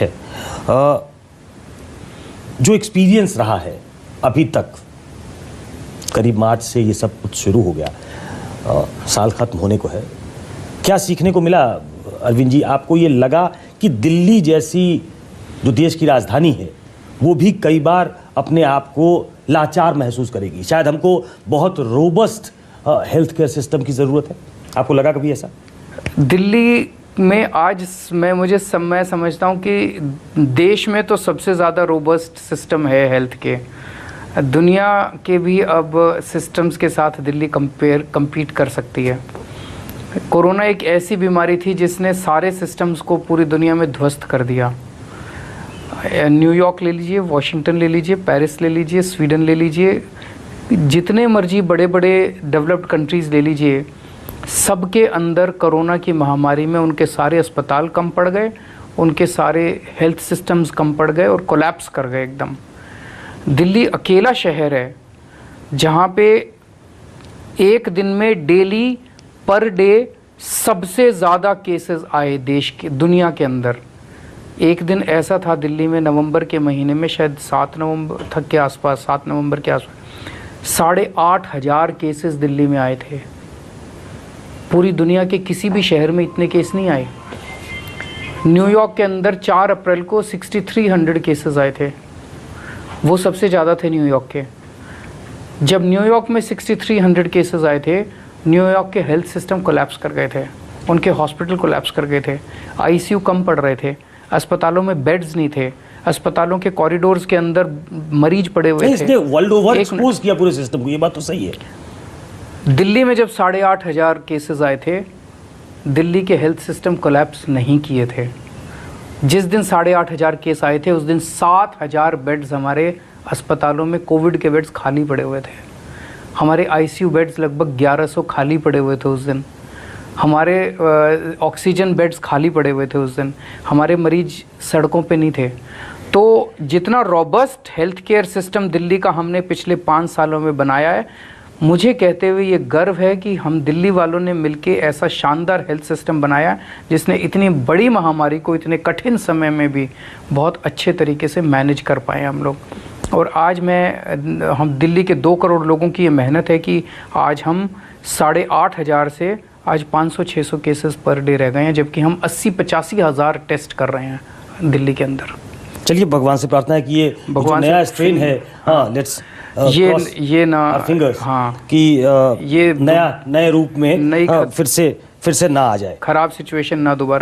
है, जो एक्सपीरियंस रहा है अभी तक, करीब मार्च से ये सब कुछ शुरू हो गया, साल खत्म होने को है, क्या सीखने को मिला अरविंद जी? आपको ये लगा कि दिल्ली जैसी जो देश की राजधानी है वो भी कई बार अपने आप को लाचार महसूस करेगी, शायद हमको बहुत रोबस्ट हेल्थ केयर सिस्टम की ज़रूरत है? आपको लगा कभी ऐसा? दिल्ली में आज मैं समझता हूँ कि देश में तो सबसे ज़्यादा रोबस्ट सिस्टम है हेल्थ के। दुनिया के भी अब सिस्टम्स के साथ दिल्ली compete कर सकती है। कोरोना एक ऐसी बीमारी थी जिसने सारे सिस्टम्स को पूरी दुनिया में ध्वस्त कर दिया। न्यूयॉर्क ले लीजिए, वॉशिंगटन ले लीजिए, पेरिस ले लीजिए, स्वीडन ले लीजिए, जितने मर्जी बड़े बड़े डेवलप्ड कंट्रीज़ ले लीजिए, सबके अंदर कोरोना की महामारी में उनके सारे अस्पताल कम पड़ गए, उनके सारे हेल्थ सिस्टम्स कम पड़ गए और कोलैप्स कर गए एकदम। दिल्ली अकेला शहर है जहाँ पे एक दिन में डेली पर डे सबसे ज़्यादा केसेस आए देश के, दुनिया के अंदर। एक दिन ऐसा था दिल्ली में नवंबर के महीने में, शायद 7 नवंबर तक के आसपास, 7 नवंबर के आसपास 8,500 केसेस दिल्ली में आए थे। पूरी दुनिया के किसी भी शहर में इतने केस नहीं आए। न्यूयॉर्क के अंदर 4 अप्रैल को 6300 केसेस आए थे, वो सबसे ज़्यादा थे न्यूयॉर्क के। जब न्यूयॉर्क में 6300 केसेस आए थे, न्यूयॉर्क के हेल्थ सिस्टम कोलैप्स कर गए थे, उनके हॉस्पिटल कोलैप्स कर गए थे, आईसीयू कम पड़ रहे थे, अस्पतालों में बेड्स नहीं थे, अस्पतालों के कॉरिडोर्स के अंदर मरीज पड़े हुए थे। इसने वर्ल्ड ओवर एक्सपोज किया पूरे सिस्टम को, ये बात तो सही है। दिल्ली में जब 8,500 केसेस आए थे, दिल्ली के हेल्थ सिस्टम कोलैप्स नहीं किए थे। जिस दिन 8,500 केस आए थे उस दिन 7,000 बेड्स हमारे अस्पतालों में, कोविड के बेड्स खाली पड़े हुए थे। हमारे आईसीयू बेड्स लगभग 1100 खाली पड़े हुए थे उस दिन। हमारे ऑक्सीजन बेड्स खाली पड़े हुए थे उस दिन। हमारे मरीज सड़कों पे नहीं थे। तो जितना robust health care system Delhi का हमने पिछले 5 सालों में बनाया है, मुझे कहते हुए ये गर्व है कि हम दिल्ली वालों ने मिलके ऐसा शानदार हेल्थ सिस्टम बनाया जिसने इतनी बड़ी महामारी को इतने कठिन समय में भी बहुत अच्छे तरीके से मैनेज कर पाए हम लोग। और आज हम दिल्ली के 2 करोड़ लोगों की ये मेहनत है कि आज हम 8,500 से आज 500-600 केसेस पर डे रह गए हैं, जबकि हम 80-85 हज़ार टेस्ट कर रहे हैं दिल्ली के अंदर। चलिए भगवान से प्रार्थना है कि ये जो नया स्ट्रेन है, हाँ, लेट्स ये ना फिंगर्स, हाँ, कि ये नए रूप में नई फिर से ना आ जाए, खराब सिचुएशन ना दोबारा